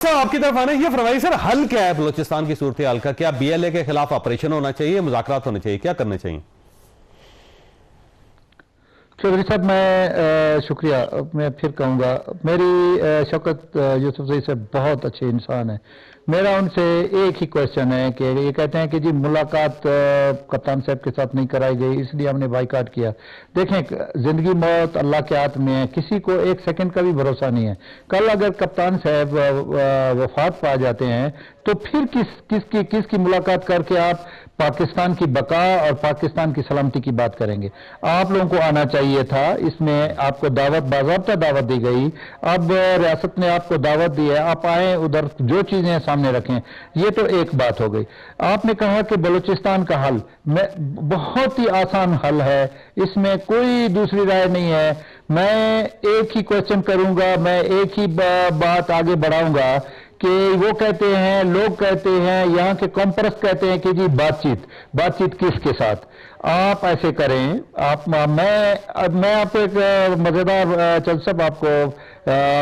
صاحب آپ کی طرف آنا یہ فرمائیے سر، حل کیا ہے بلوچستان کی صورتحال کا؟ کیا بی ایل اے کے خلاف آپریشن ہونا چاہیے، مذاکرات ہونے چاہیے، کیا کرنے چاہیے؟ چودھری صاحب میں شکریہ میں پھر کہوں گا، میری شوکت یوسف زئی سے بہت اچھے انسان ہیں. میرا ان سے ایک ہی کویسچن ہے کہ یہ کہتے ہیں کہ جی ملاقات کپتان صاحب کے ساتھ نہیں کرائی گئی اس لیے ہم نے بائیکاٹ کیا. دیکھیں زندگی موت اللہ کے ہاتھ میں ہے، کسی کو ایک سیکنڈ کا بھی بھروسہ نہیں ہے. کل اگر کپتان صاحب وفات پا جاتے ہیں تو پھر کس کی ملاقات کر کے آپ پاکستان کی بقا اور پاکستان کی سلامتی کی بات کریں گے؟ آپ لوگوں کو آنا چاہیے تھا. اس میں آپ کو دعوت باضابطہ دعوت دی گئی، اب ریاست نے آپ کو دعوت دی ہے، آپ آئیں ادھر جو چیزیں سامنے رکھیں. یہ تو ایک بات ہو گئی. آپ نے کہا کہ بلوچستان کا حل بہت ہی آسان حل ہے، اس میں کوئی دوسری رائے نہیں ہے. میں ایک ہی کویسچن کروں گا، میں ایک ہی بات آگے بڑھاؤں گا کہ وہ کہتے ہیں، لوگ کہتے ہیں، یہاں کے قوم پرست کہتے ہیں کہ جی بات چیت کس کے ساتھ؟ آپ ایسے کریں. میں آپ کو ایک مزیدار چند سب آپ کو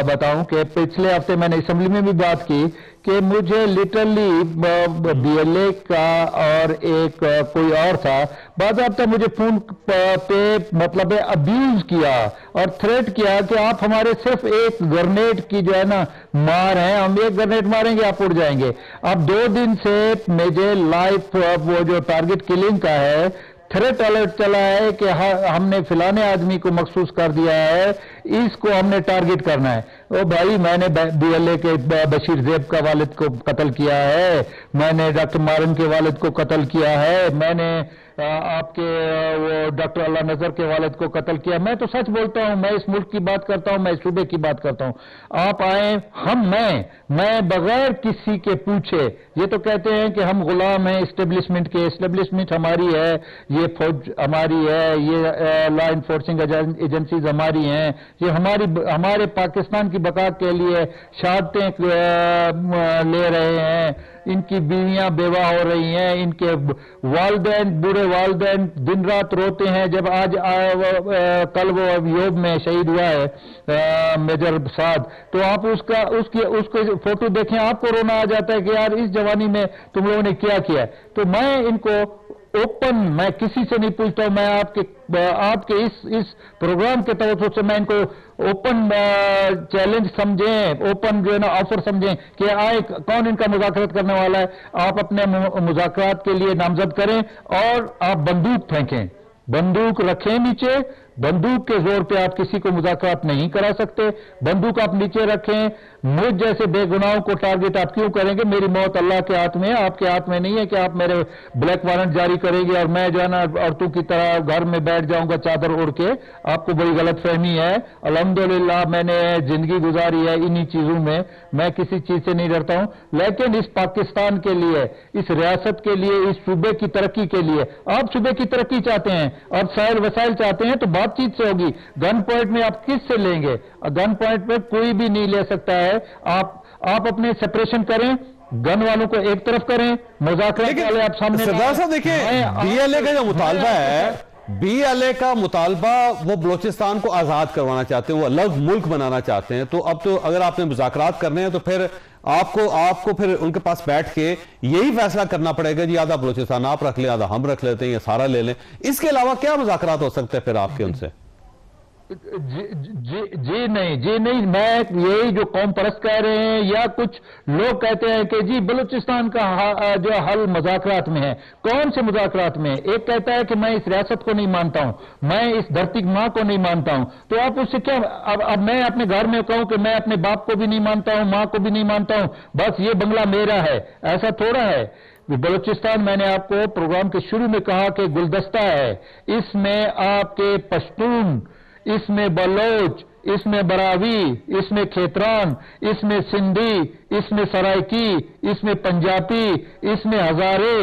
بتاؤں کہ پچھلے ہفتے میں نے اسمبلی میں بھی بات کی کہ مجھے لٹرلی بی ایل اے کا اور ایک کوئی اور تھا باضابطہ مجھے فون پہ مطلب ابیوز کیا اور تھریٹ کیا کہ آپ ہمارے صرف ایک گرنیڈ کی جو ہے نا مار ہیں، ہم ایک گرنیڈ ماریں گے آپ اڑ جائیں گے. اب 2 دن سے مجھے لائف وہ جو ٹارگٹ کلنگ کا ہے تھریٹ الرٹ چلا ہے کہ ہم نے فلانے آدمی کو مخصوص کر دیا ہے، اس کو ہم نے ٹارگٹ کرنا ہے. او بھائی میں نے بی ایل اے کے بشیر زیب کا والد کو قتل کیا ہے، میں نے ڈاکٹر مارن کے والد کو قتل کیا ہے، میں نے آپ کے وہ ڈاکٹر اللہ نظر کے والد کو قتل کیا. میں تو سچ بولتا ہوں، میں اس ملک کی بات کرتا ہوں، میں اس صوبے کی بات کرتا ہوں. آپ آئیں، میں بغیر کسی کے پوچھے، یہ تو کہتے ہیں کہ ہم غلام ہیں اسٹیبلشمنٹ کے، اسٹیبلشمنٹ ہماری ہے، یہ فوج ہماری ہے، یہ لا انفورسنگ ایجنسیز ہماری ہیں، یہ ہمارے پاکستان کی بقا کے لیے شہادتیں لے رہے ہیں، ان کی بیویاں بیوہ ہو رہی ہیں، ان کے والدین بوڑھے والدین دن رات روتے ہیں. جب آج کل وہ یوب میں شہید ہوا ہے میجر سعد، تو آپ اس کو فوٹو دیکھیں آپ کو رونا آ جاتا ہے کہ یار اس جوانی میں تم لوگوں نے کیا کیا. تو میں ان کو اوپن، میں کسی سے نہیں پوچھتا ہوں، میں آپ کے اس پروگرام کے توسط سے میں ان کو اوپن چیلنج سمجھیں، اوپن جو ہے نا آفر سمجھیں کہ آئے کون ان کا مذاکرات کرنے والا ہے. آپ اپنے مذاکرات کے لیے نامزد کریں اور آپ بندوق پھینکیں، بندوق رکھیں نیچے. بندوق کے زور پہ آپ کسی کو مذاکرات نہیں کرا سکتے. بندوق آپ نیچے رکھیں. مجھ جیسے بے گناہوں کو ٹارگٹ آپ کیوں کریں گے؟ میری موت اللہ کے ہاتھ میں ہے، آپ کے ہاتھ میں نہیں ہے کہ آپ میرے بلیک وارنٹ جاری کریں گے اور میں جو ہے نا عورتوں کی طرح گھر میں بیٹھ جاؤں گا چادر اوڑھ کے. آپ کو بڑی غلط فہمی ہے. الحمدللہ میں نے زندگی گزاری ہے انہی چیزوں میں کسی چیز سے نہیں ڈرتا ہوں. لیکن اس پاکستان کے لیے، اس ریاست کے لیے، اس صوبے کی ترقی کے لیے، آپ صوبے کی ترقی چاہتے ہیں اور سائل وسائل چاہتے ہیں تو بات چیت سے ہوگی. گن پوائنٹ میں آپ کس سے لیں گے؟ گن پوائنٹ میں کوئی بھی نہیں لے سکتا ہے. آپ اپنے سپریشن کریں، گن والوں کو ایک طرف کریں، مذاکرات والے آپ سامنے. سردار صاحب دیکھیں، بی ایل اے کا جو مطالبہ ہے، بی ایل اے کا مطالبہ وہ بلوچستان کو آزاد کروانا چاہتے ہیں، وہ الگ ملک بنانا چاہتے ہیں. تو اب تو اگر آپ نے مذاکرات کرنے ہیں تو پھر آپ کو پھر ان کے پاس بیٹھ کے یہی فیصلہ کرنا پڑے گا جی آدھا بلوچستان آپ رکھ لیں، آدھا ہم رکھ لیتے ہیں، یا سارا لے لیں. اس کے علاوہ کیا مذاکرات ہو سکتے ہیں پھر آپ کے ان سے؟ جی نہیں، میں یہی جو قوم پرست کہہ رہے ہیں یا کچھ لوگ کہتے ہیں کہ جی بلوچستان کا جو حل مذاکرات میں ہے. کون سے مذاکرات میں؟ ایک کہتا ہے کہ میں اس ریاست کو نہیں مانتا ہوں، میں اس دھرتی ماں کو نہیں مانتا ہوں. تو آپ اس سے کیا؟ اب میں اپنے گھر میں کہوں کہ میں اپنے باپ کو بھی نہیں مانتا ہوں، ماں کو بھی نہیں مانتا ہوں، بس یہ بنگلہ میرا ہے، ایسا تھوڑا ہے. بلوچستان میں نے آپ کو پروگرام کے شروع میں کہا کہ گلدستہ ہے. اس میں آپ کے پشتون، اس میں بلوچ، اس میں براوی، اس میں کھیتران، اس میں سندھی، اس میں سرائکی، اس میں پنجابی، اس میں ہزارے،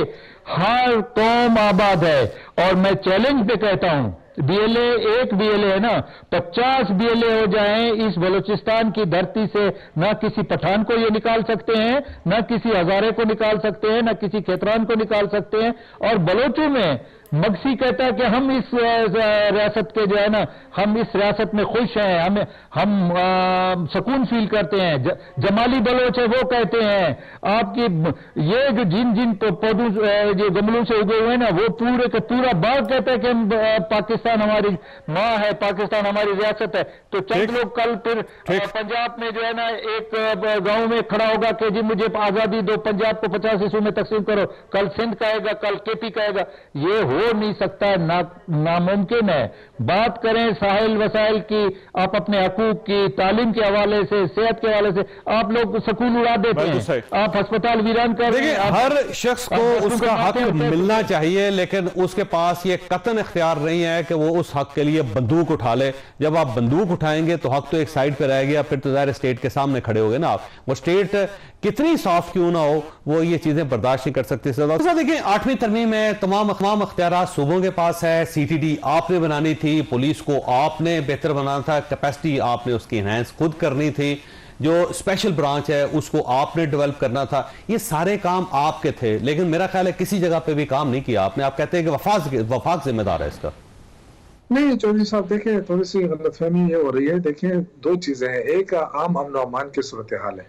ہر قوم آباد ہے. اور میں چیلنج پہ کہتا ہوں، بی ایل اے ایک بی ایل اے ہے نا، 50 بی ایل اے ہو جائیں اس بلوچستان کی دھرتی سے، نہ کسی پٹھان کو یہ نکال سکتے ہیں، نہ کسی ہزارے کو نکال سکتے ہیں، نہ کسی کھیتران کو نکال سکتے ہیں. اور بلوچوں میں مگسی کہتا ہے کہ ہم اس ریاست کے جو ہے نا ہم اس ریاست میں خوش ہیں, ہم سکون فیل کرتے ہیں. جمالی بلوچ ہے وہ کہتے ہیں آپ کی یہ جو جن پودوں جو گملوں سے اگے ہوئے ہیں نا وہ پورے کا پورا باغ کہتا ہے کہ ہم پاکستان ہماری ماں ہے, پاکستان ہماری ریاست ہے. تو چند لوگ کل پھر پنجاب میں جو ہے نا ایک گاؤں میں کھڑا ہوگا کہ جی مجھے آزادی دو, پنجاب کو 50 حصوں میں تقسیم کرو, کل سندھ کہے گا, کل کے پی کہے گا. یہ ہو نہیں سکتا, ناممکن ہے. بات کریں ساحل وسائل کی, آپ اپنے حقوق کی, تعلیم کے حوالے سے, صحت کے حوالے سے آپ لوگ سکول اڑا دیتے ہیں, آپ ہسپتال ویران کر رہے ہیں. ہر شخص کو اس کا حق ملنا چاہیے, لیکن اس کے پاس یہ قطعاً اختیار نہیں ہے کہ وہ اس حق کے لیے بندوق اٹھا لے. جب آپ بندوق اٹھائیں گے تو حق تو ایک سائیڈ پہ رہ گیا, پھر تو ظاہر اسٹیٹ کے سامنے کھڑے ہو گئے نا آپ. وہ اسٹیٹ کتنی صاف کیوں نہ ہو وہ یہ چیزیں برداشت نہیں کر سکتی. دیکھیں 8ویں ترمیم میں تمام اختیارات صوبوں کے پاس ہے. سی ٹی ڈی آپ نے بنانی تھی, پولیس کو آپ نے بہتر بنانا تھا, کیپیسٹی آپ نے اس کی انہینس خود کرنی تھی, جو اسپیشل برانچ ہے اس کو آپ نے ڈیولپ کرنا تھا. یہ سارے کام آپ کے تھے, لیکن میرا خیال ہے کسی جگہ پہ بھی کام نہیں کیا آپ نے. آپ کہتے ہیں کہ وفاق ذمہ دار ہے اس کا. نہیں چودھری صاحب دیکھیں تھوڑی سی غلط فہمی یہ ہو رہی ہے. دیکھیں دو چیزیں ہیں, ایک عام امن و امان کی صورتحال ہے,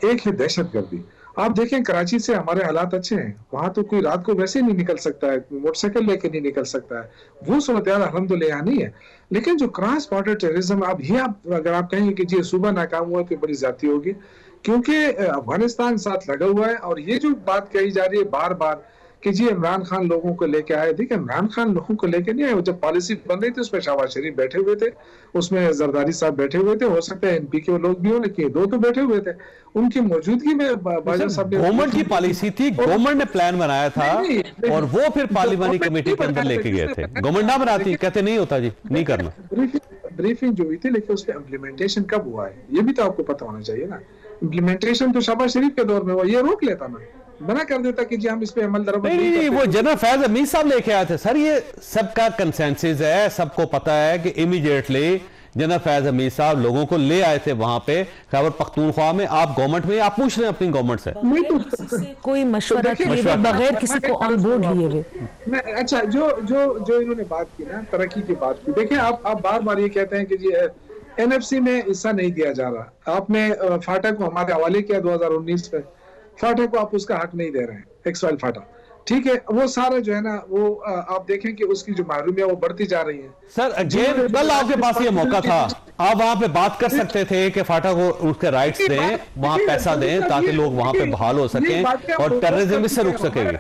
ایک ہے دہشت گردی. آپ دیکھیں کراچی سے ہمارے حالات اچھے ہیں, وہاں تو کوئی رات کو ویسے نہیں نکل سکتا ہے, موٹر سائیکل لے کے نہیں نکل سکتا ہے, وہ صورتحال الحمدللہ نہیں ہے. لیکن جو کراس بارڈر ٹیررزم اگر آپ کہیں کہ جی صوبہ ناکام ہوا تو بڑی زیادتی ہوگی, کیونکہ افغانستان ساتھ لگا ہوا ہے. اور یہ جو بات کہی جا رہی ہے بار بار کہ جی عمران خان لوگوں کو لے کے آئے, دیکھیں عمران خان لوگوں کو لے کے نہیں آئے. جب پالیسی بن رہی تھی اس میں شہباز شریف بیٹھے ہوئے تھے, اس میں زرداری صاحب بیٹھے ہوئے تھے, ہو سکتا ہے NP کے لوگ بھی ہوں, لیکن دو تو بیٹھے ہوئے تھے. ان کی موجودگی میں گورنمنٹ کی پالیسی تھی, گورنمنٹ نے پلان بنایا تھا اور وہ پھر پارلیمانی کمیٹی کے اندر لے کے گئے تھے. گورنمنٹ نہ بناتی, کہتے نہیں ہوتا جی, نہیں کرنا. بریفنگ جو ہوئی تھی, لیکن اس پہ امپلیمنٹیشن کب ہوا ہے یہ بھی تو آپ کو پتہ ہونا چاہیے نا. امپلیمنٹیشن تو شہباز شریف کے دور میں ہوا, یہ روک لیتا نا, منع کر دیتا کہ جی ہم اس پہ عمل درآمد نہیں. وہ جنرل فیض حمید صاحب لے کے آئے تھے سر, یہ سب کا کنسنسس ہے, سب کو پتا ہے کہ امیڈیٹلی جنرل فیض حمید صاحب لوگوں کو لے آئے تھے وہاں پہ خیبر پختونخوا میں. آپ گورنمنٹ میں آپ پوچھ رہے ہیں اپنی گورنمنٹ سے کوئی مشورہ کیے بغیر کسی کو آن بورڈ لیے ہوئے. اچھا جو انہوں نے بات کی نا ترقی کی بات کی, دیکھیں آپ بار بار یہ کہتے ہیں کہ جی NFC میں حصہ نہیں دیا جا رہا. آپ نے فاٹا کو ہمارے حوالے کیا 2019 میں, فاٹا کو آپ اس کا حق نہیں دے رہے ہیں, ایکسوائل فاٹا, ٹھیک ہے. وہ سارا جو ہے نا وہ آپ دیکھیں کہ اس کی جو محرومیاں وہ بڑھتی جا رہی ہیں. سر اگین کل آپ کے پاس یہ موقع تھا, آپ وہاں پہ بات کر سکتے تھے کہ فاٹا کو اس کے رائٹس دیں, وہاں پیسہ دیں تاکہ لوگ وہاں پہ بحال ہو سکیں اور ٹیررزم اس سے رک سکیں گے.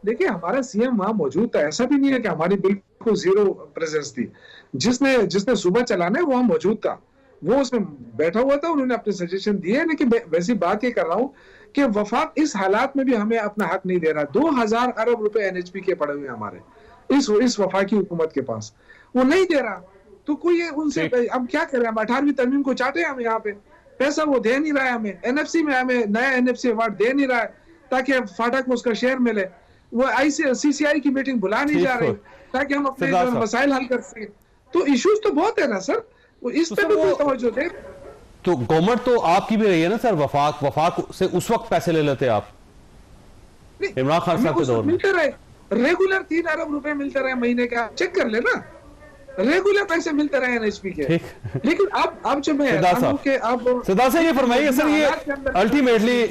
دیکھیں ہمارا CM وہاں موجود تھا, ایسا بھی نہیں ہے کہ ہماری بالکل زیرو پریزنس تھی. جس نے صوبہ چلانا ہے وہاں موجود تھا, وہ اس میں بیٹھا ہوا تھا, انہوں نے اپنے سجیشن دیے. لیکن ویسی بات یہ کر رہا ہوں کہ وفاق اس حالات میں بھی ہمیں اپنا حق نہیں دے رہا. 2000 ارب روپے NHP کے پڑے ہوئے ہیں ہمارے اس وفاقی حکومت کے پاس, وہ نہیں دے رہا. تو کوئی ان سے اب کیا کریں, ہم 18ویں ترمیم کو چاہتے ہیں, ہم یہاں پہ پیسہ وہ دے نہیں رہا ہے ہمیں. NFC میں ہمیں نیا NFC ایوارڈ دے نہیں رہا ہے تاکہ فاٹا کو اس کا شیئر ملے. وہ CCI کی میٹنگ بلا نہیں جا رہی تاکہ ہم اپنے مسائل حل کر سکیں. تو ایشوز تو بہت ہے نا سر, اس پہ بھی کوئی توجہ دے. تو گورنمنٹ تو آپ کی بھی رہی ہے نا سر, وفاق سے اس وقت پیسے لے لیتے آپ عمران خان صاحب کے دور میں. ملتے رہے ریگولر 3 ارب روپے ملتے رہے مہینے کا, چیک کر لے نا, ریگولر پیسے ملتے رہے NHP کے. لیکن اب جو میں صدا سے یہ فرمائیے سر, یہ الٹیمیٹلی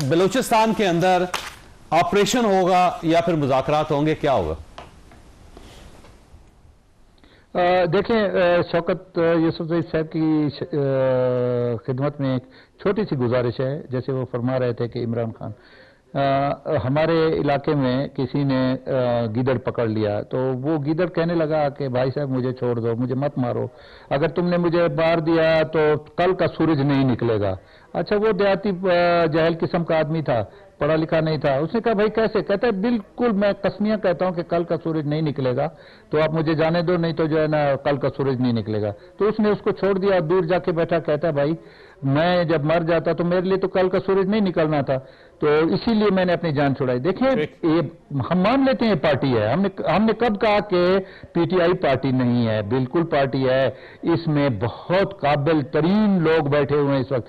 بلوچستان کے اندر آپریشن ہوگا یا پھر مذاکرات ہوں گے, کیا ہوگا؟ دیکھیں شوکت یوسفزئی صاحب کی خدمت میں ایک چھوٹی سی گزارش ہے. جیسے وہ فرما رہے تھے کہ عمران خان ہمارے علاقے میں کسی نے گیدڑ پکڑ لیا, تو وہ گیدڑ کہنے لگا کہ بھائی صاحب مجھے چھوڑ دو, مجھے مت مارو, اگر تم نے مجھے مار دیا تو کل کا سورج نہیں نکلے گا. اچھا وہ دیہاتی جاہل قسم کا آدمی تھا, پڑھا لکھا نہیں تھا. اس نے کہا بھائی کیسے؟ کہتا ہے بالکل میں قسمیاں کہتا ہوں کہ کل کا سورج نہیں نکلے گا, تو آپ مجھے جانے دو, نہیں تو جو ہے نا کل کا سورج نہیں نکلے گا. تو اس نے اس کو چھوڑ دیا, دور جا کے بیٹھا, کہتا ہے بھائی میں جب مر جاتا تو میرے لیے تو کل کا سورج نہیں نکلنا تھا, تو اسی لیے میں نے اپنی جان چھڑائی. دیکھیں یہ ہم مان لیتے ہیں پارٹی ہے, ہم نے کب کہا کہ PTI پارٹی نہیں ہے؟ بالکل پارٹی ہے, اس میں بہت قابل ترین لوگ بیٹھے ہوئے ہیں اس وقت.